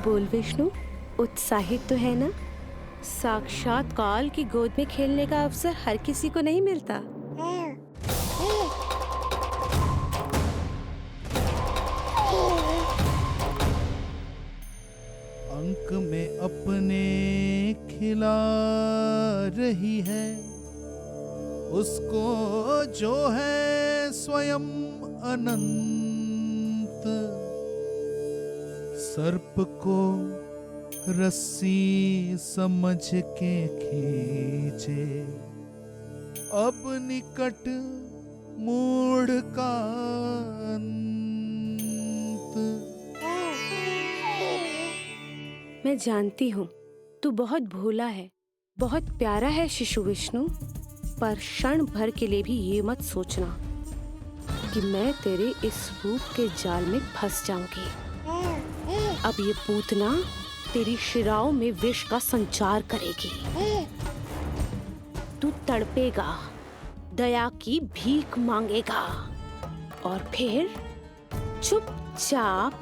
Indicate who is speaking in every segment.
Speaker 1: बोल विष्णु, उत्साहित तो है ना? साक्षात काल की गोद में खेलने का अवसर हर किसी को नहीं मिलता।
Speaker 2: अंक में अपने खिला रही है उसको जो है स्वयं अनंत। सर्प को रस्सी समझ के खींचे अब निकट मूढ़ का अंत।
Speaker 1: मैं जानती हूँ तू बहुत भोला है, बहुत प्यारा है शिशु विष्णु, पर क्षण भर के लिए भी ये मत सोचना कि मैं तेरे इस रूप के जाल में फंस जाऊंगी। अब ये पूतना तेरी शिराओं में विष का संचार करेगी। तू तड़पेगा, दया की भीख मांगेगा और फिर चुपचाप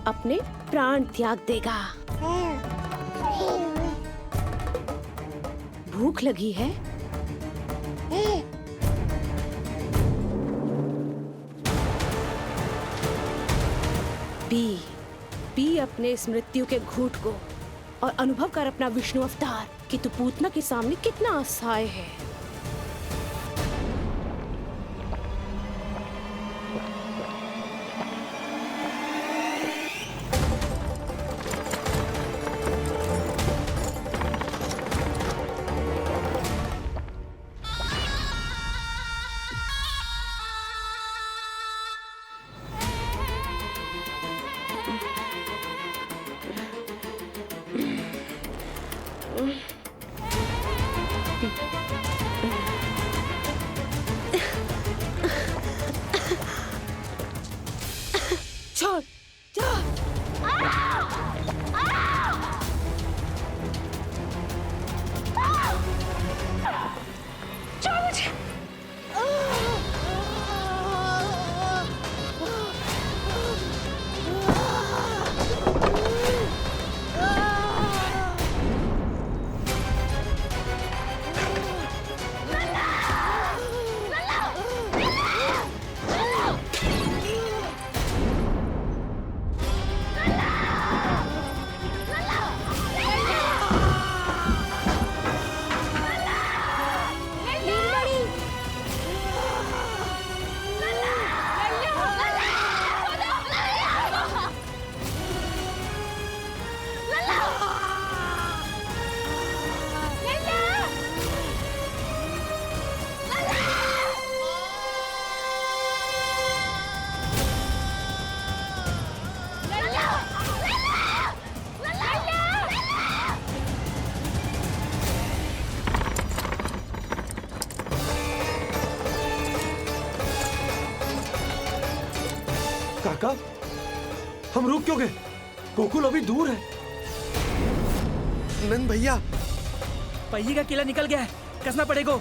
Speaker 1: अपने प्राण त्याग देगा। भूख लगी है? पी अपने इस मृत्यु के घूंट को और अनुभव कर अपना विष्णु अवतार कि तू पूतना के सामने कितना असहाय है। छोड़,
Speaker 3: काका, हम रुक क्यों गए? गोकुल अभी दूर है।
Speaker 4: नंद भैया,
Speaker 5: पहिए का किला निकल गया है, कसना पड़ेगा।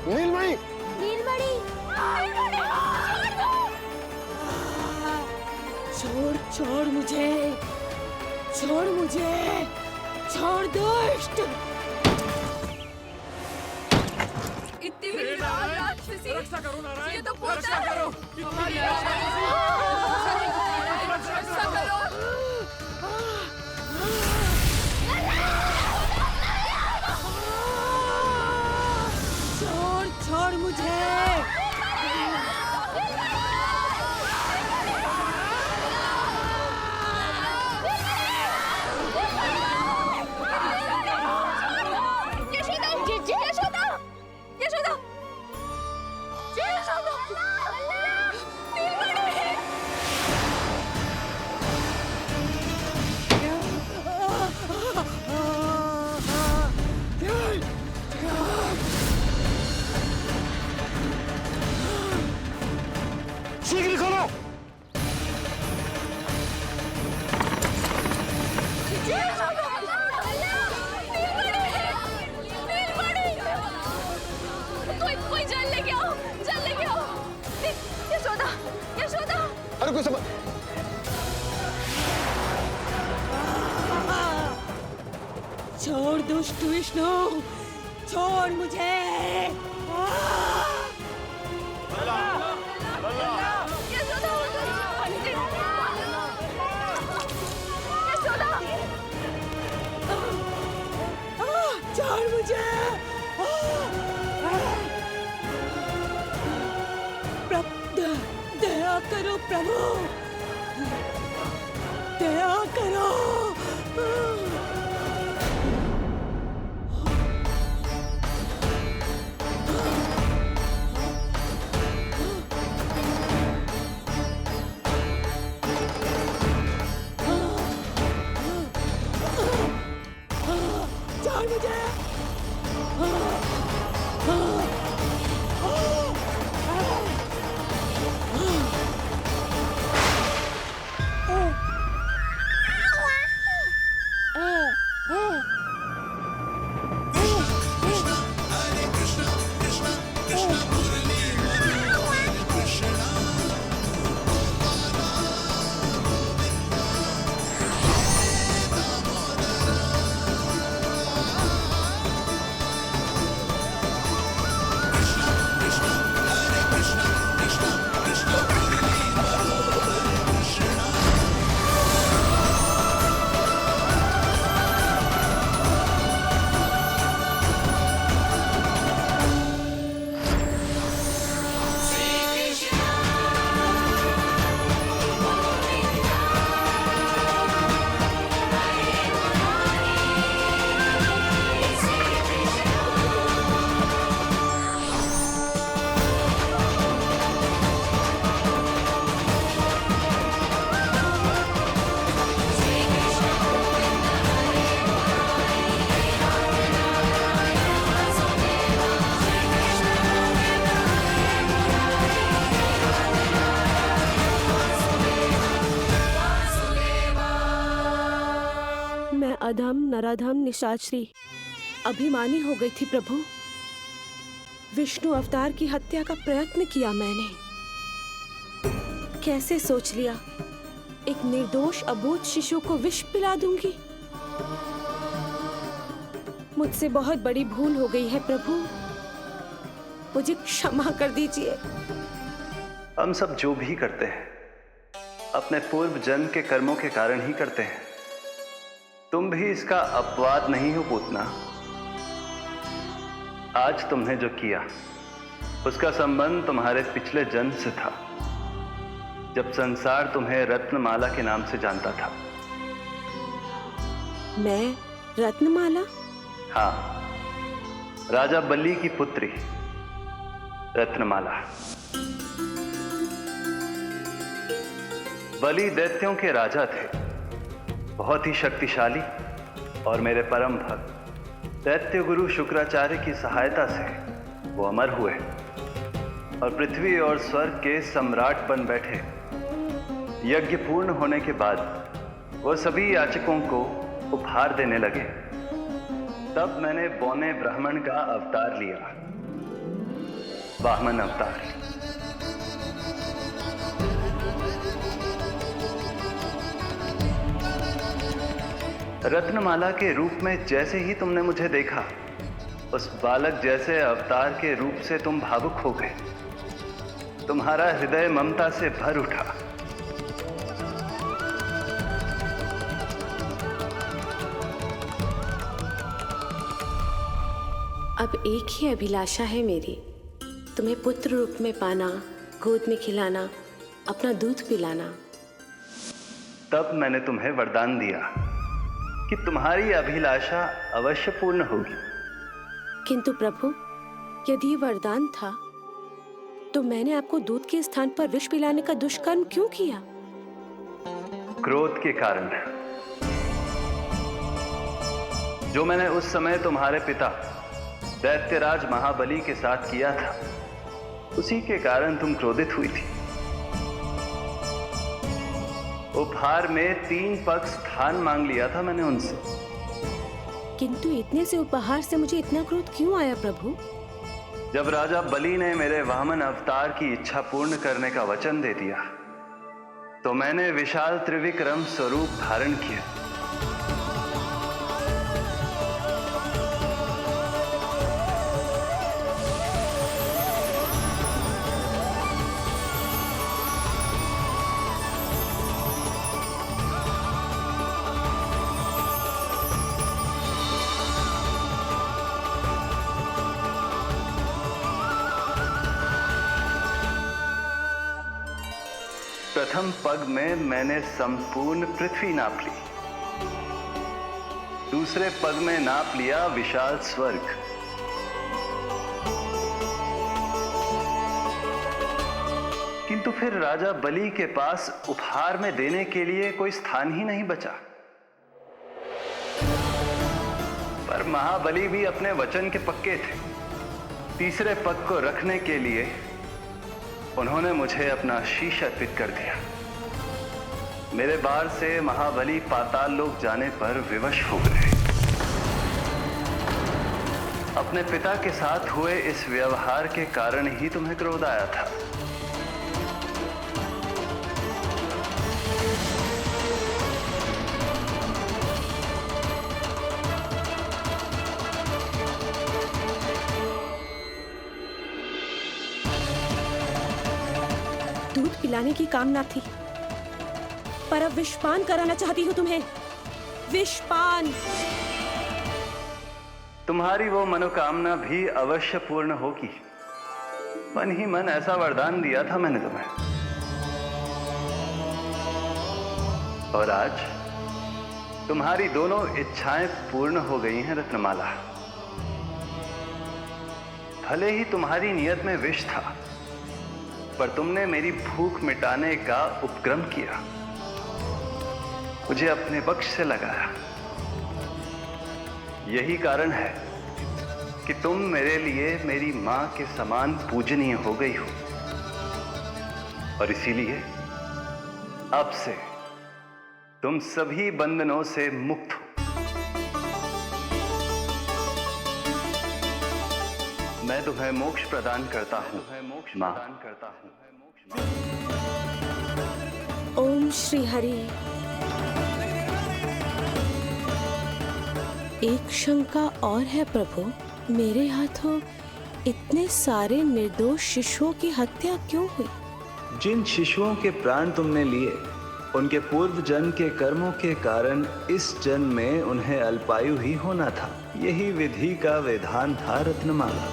Speaker 4: नीलमणि,
Speaker 6: नीलमणि,
Speaker 1: छोड़ छोड़ मुझे, छोड़ मुझे, छोड़ दुष्ट।
Speaker 6: इतनी राक्षसी,
Speaker 5: रक्षा करो नारायण,
Speaker 6: ये तो पोता
Speaker 5: रक्षा
Speaker 6: है।
Speaker 5: करो।
Speaker 6: रक्षा करो।
Speaker 4: छोड़ दुष्ट विष्णु, छोड़ मुझे। छोड़ मुझे। दया करो प्रभु, दया करो। छोड़ मुझे। अधम नराधम निशाचरी अभिमानी हो गई थी प्रभु। विष्णु अवतार की हत्या का प्रयत्न किया मैंने। कैसे सोच लिया एक निर्दोष अबोध शिशु को विष पिला दूंगी। मुझसे बहुत बड़ी भूल हो गई है प्रभु, मुझे क्षमा कर दीजिए।
Speaker 7: हम सब जो भी करते हैं अपने पूर्व जन्म के कर्मों के कारण ही करते हैं। तुम भी इसका अपवाद नहीं हो पूतना। आज तुमने जो किया उसका संबंध तुम्हारे पिछले जन्म से था, जब संसार तुम्हें रत्नमाला के नाम से जानता था।
Speaker 4: मैं रत्नमाला?
Speaker 7: हाँ, राजा बलि की पुत्री रत्नमाला। बलि दैत्यों के राजा थे, बहुत ही शक्तिशाली, और मेरे परम भक्त दैत्य गुरु शुक्राचार्य की सहायता से वो अमर हुए और पृथ्वी और स्वर्ग के सम्राट बन बैठे। यज्ञ पूर्ण होने के बाद वो सभी याचकों को उपहार देने लगे। तब मैंने बौने ब्राह्मण का अवतार लिया, वामन अवतार। रत्नमाला के रूप में जैसे ही तुमने मुझे देखा, उस बालक जैसे अवतार के रूप से तुम भावुक हो गए। तुम्हारा हृदय ममता से भर उठा।
Speaker 1: अब एक ही अभिलाषा है मेरी, तुम्हें पुत्र रूप में पाना, गोद में खिलाना, अपना दूध पिलाना।
Speaker 7: तब मैंने तुम्हें वरदान दिया कि तुम्हारी अभिलाषा अवश्य पूर्ण होगी।
Speaker 1: किंतु प्रभु, यदि ये वरदान था तो मैंने आपको दूध के स्थान पर विष पिलाने का दुष्कर्म क्यों किया?
Speaker 7: क्रोध के कारण, जो मैंने उस समय तुम्हारे पिता दैत्यराज महाबली के साथ किया था, उसी के कारण तुम क्रोधित हुई थी। उपहार में 3 पग स्थान मांग लिया था मैंने उनसे।
Speaker 1: किंतु इतने से उपहार से मुझे इतना क्रोध क्यों आया प्रभु?
Speaker 7: जब राजा बलि ने मेरे वामन अवतार की इच्छा पूर्ण करने का वचन दे दिया, तो मैंने विशाल त्रिविक्रम स्वरूप धारण किया। प्रथम पग में मैंने संपूर्ण पृथ्वी नाप ली, दूसरे पग में नाप लिया विशाल स्वर्ग, किंतु फिर राजा बलि के पास उपहार में देने के लिए कोई स्थान ही नहीं बचा। पर महाबली भी अपने वचन के पक्के थे। तीसरे पग को रखने के लिए उन्होंने मुझे अपना शीश अर्पित कर दिया। मेरे बार से महाबली पाताल लोक जाने पर विवश हो गए। अपने पिता के साथ हुए इस व्यवहार के कारण ही तुम्हें क्रोध आया था।
Speaker 4: दूध पिलाने की कामना थी, पर अब विषपान कराना चाहती हूँ तुम्हें। विषपान।
Speaker 7: तुम्हारी वो मनोकामना भी अवश्य पूर्ण होगी। मन ही मन ऐसा वरदान दिया था मैंने तुम्हें। और आज तुम्हारी दोनों इच्छाएं पूर्ण हो गई हैं रत्नमाला। भले ही तुम्हारी नियत में विष था, पर तुमने मेरी भूख मिटाने का उपक्रम किया, मुझे अपने पक्ष से लगाया। यही कारण है कि तुम मेरे लिए मेरी मां के समान पूजनीय हो गई हो। और इसीलिए अब से तुम सभी बंधनों से मुक्त हो। मैं तुम्हें मोक्ष प्रदान करता हूं, मां।
Speaker 4: ओम श्री हरि। एक शंका और है प्रभु, मेरे हाथों इतने सारे निर्दोष शिशुओं की हत्या क्यों हुई?
Speaker 7: जिन शिशुओं के प्राण तुमने लिए, उनके पूर्व जन्म के कर्मों के कारण इस जन्म में उन्हें अल्पायु ही होना था। यही विधि का विधान था रत्नमाला।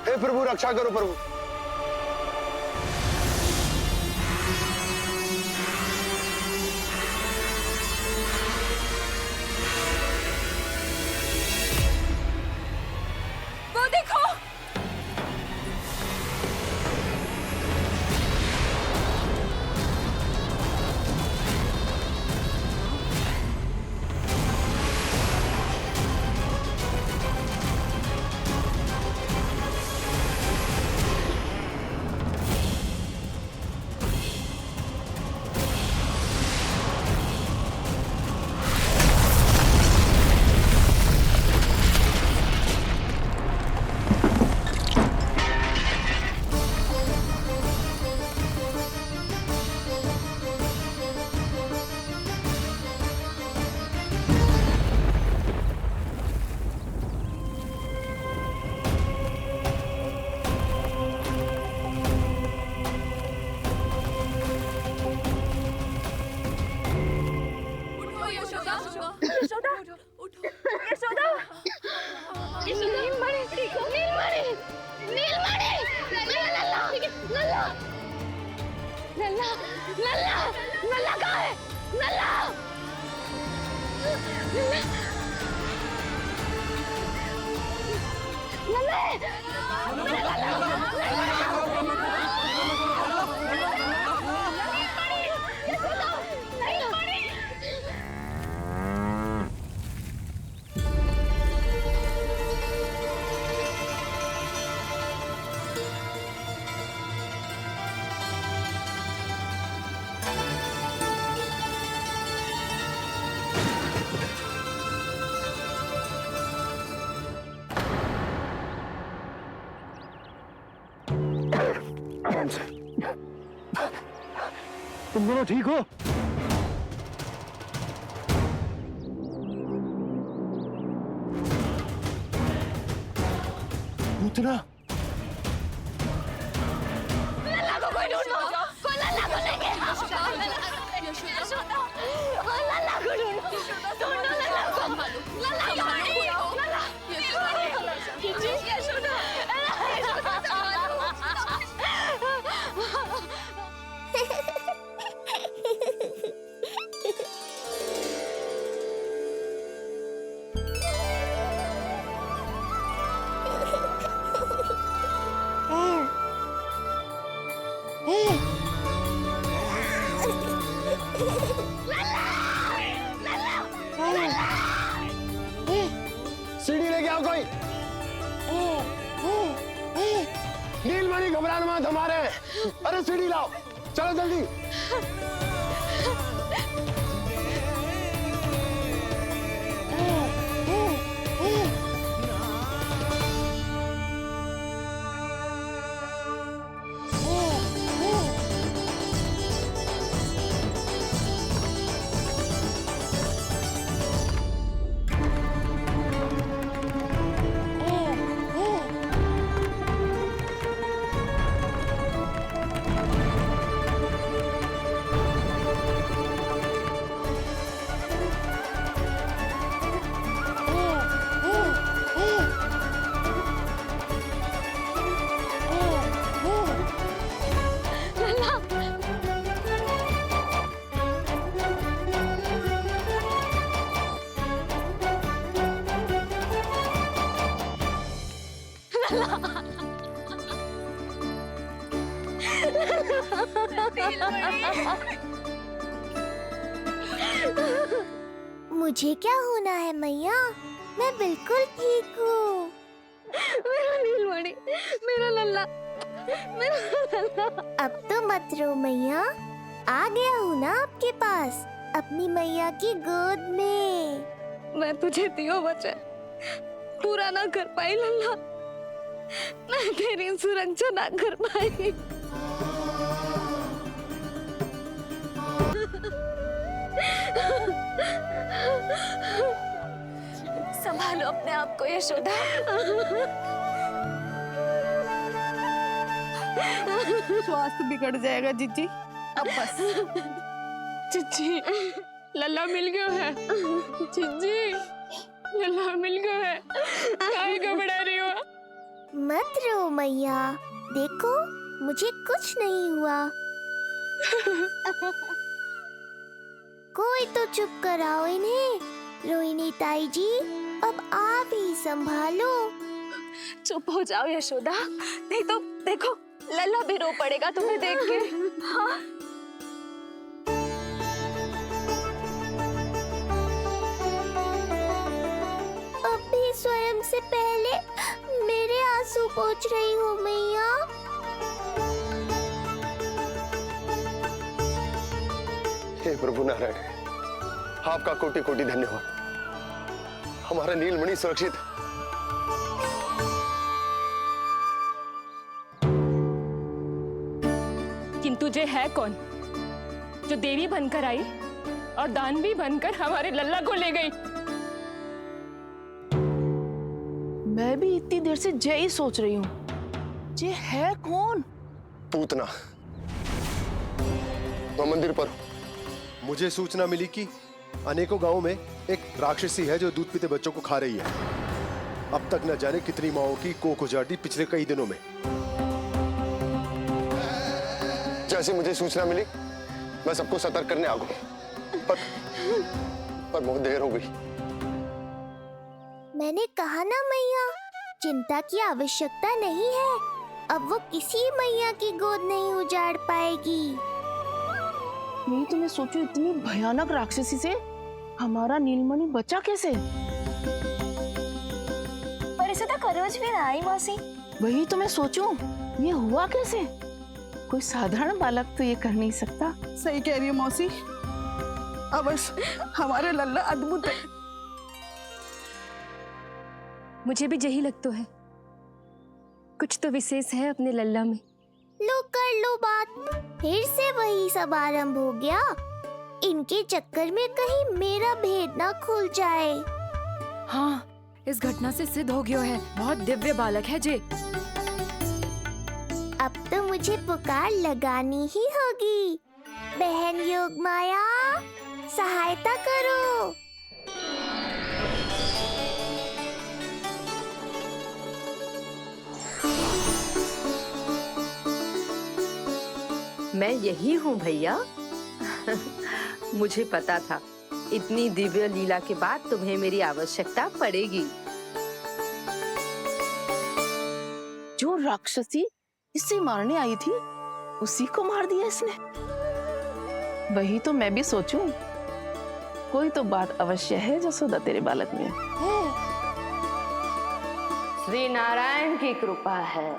Speaker 8: हे प्रभु रक्षा करो प्रभु।
Speaker 6: वो देखो,
Speaker 8: आराम से। तुम दोनों ठीक हो? पूतना सीढ़ी लेके आओ कोई। नीलमणि घबराना मत, हमारे। अरे सीढ़ी लाओ, चलो जल्दी।
Speaker 9: मुझे क्या होना है मैया, मैं बिल्कुल ठीक हूँ।
Speaker 6: मेरा नीलमणि, मेरा लल्ला, मेरा लल्ला।
Speaker 9: अब तो मत रो मैया, आ गया हूँ ना आपके पास, अपनी मैया की गोद में।
Speaker 6: मैं तुझे दियो वचन पूरा ना कर पाई लल्ला, मैं तेरी सुरक्षा ना कर पाई। संभालो अपने आप को यशोदा।
Speaker 4: स्वास्थ्य बिगड़ जाएगा जीजी, अब बस।
Speaker 6: चिच्ची, लल्ला मिल गया है। चिच्ची, लल्ला मिल गया है। काहे घबरा रही हो?
Speaker 9: मत रो मैया, देखो मुझे कुछ नहीं हुआ। कोई तो चुप कराओ इन्हें। रोहिणी ताई जी, अब आप ही संभालो।
Speaker 6: चुप हो जाओ यशोदा, नहीं तो देखो लल्ला भी रो पड़ेगा तुम्हें देख के। हाँ?
Speaker 9: अब भी स्वयं से पहले मेरे आंसू पोंछ रही हो मैया।
Speaker 8: हे प्रभु नारायण, आपका कोटि कोटि धन्यवाद। हमारा नीलमणि सुरक्षित है।
Speaker 10: किंतु जे है कौन जो देवी बनकर आई और दानवी बनकर हमारे लल्ला को ले गई?
Speaker 4: मैं भी इतनी देर से जय ही सोच रही हूँ, जे है कौन?
Speaker 8: पूतना। तो मंदिर पर
Speaker 11: मुझे सूचना मिली कि अनेकों गांवों में एक राक्षसी है जो दूध पीते बच्चों को खा रही है। अब तक न जाने कितनी माओं की कोख उजाड़ दी पिछले कई दिनों में।
Speaker 8: जैसे मुझे सूचना मिली मैं सबको सतर्क करने आ गया, पर बहुत देर हो गई।
Speaker 9: मैंने कहा ना मैया, चिंता की आवश्यकता नहीं है। अब वो किसी मैया की गोद नहीं उजाड़ पाएगी।
Speaker 4: नहीं तो मैं सोचू, इतनी भयानक राक्षसी से हमारा नीलमणि बचा कैसे?
Speaker 6: पर इसे तो करोज भी ना आई मौसी।
Speaker 4: वही तो मैं सोचूं, ये हुआ कैसे? कोई साधारण बालक तो ये कर नहीं सकता। सही कह रही है मौसी, अवश्य हमारे लल्ला अद्भुत है।
Speaker 10: मुझे भी यही लगता है, कुछ तो विशेष है अपने लल्ला में।
Speaker 9: लो कर तो बात फिर से वही सब आरंभ हो गया। इनके चक्कर में कहीं मेरा भेद ना खुल जाए।
Speaker 6: हाँ, इस घटना से सिद्ध हो गया है बहुत दिव्य बालक है जे।
Speaker 9: अब तो मुझे पुकार लगानी ही होगी। बहन योगमाया, सहायता करो।
Speaker 12: मैं यही हूँ भैया। मुझे पता था इतनी दिव्य लीला के बाद तुम्हें मेरी आवश्यकता पड़ेगी।
Speaker 4: जो राक्षसी इसे मारने आई थी उसी को मार दिया इसने। वही तो मैं भी सोचूं, कोई तो बात अवश्य है जसोदा तेरे बालक में।
Speaker 12: श्री नारायण की कृपा है।